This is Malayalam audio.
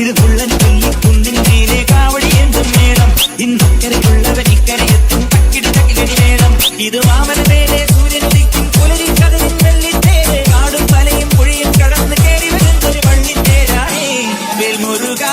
ഇത് പുള്ളൻ തുള്ളി കുന്നിൻ മേലെ കാവടി എന്തും മേളം ഇന്നക്കരയുള്ളവൻ ഇക്കരയെത്തും തക്കിട തകിലടി മേളം ഇത് വാമന മേലെ സൂര്യൻ ഉദിക്കും പുലരി കഥയും വെള്ളിത്തേര് കാടും മലയും പുഴയും കടന്ന് കയറി വരുന്നൊരു വള്ളിത്തേരാണേ വേൽമുരുകാ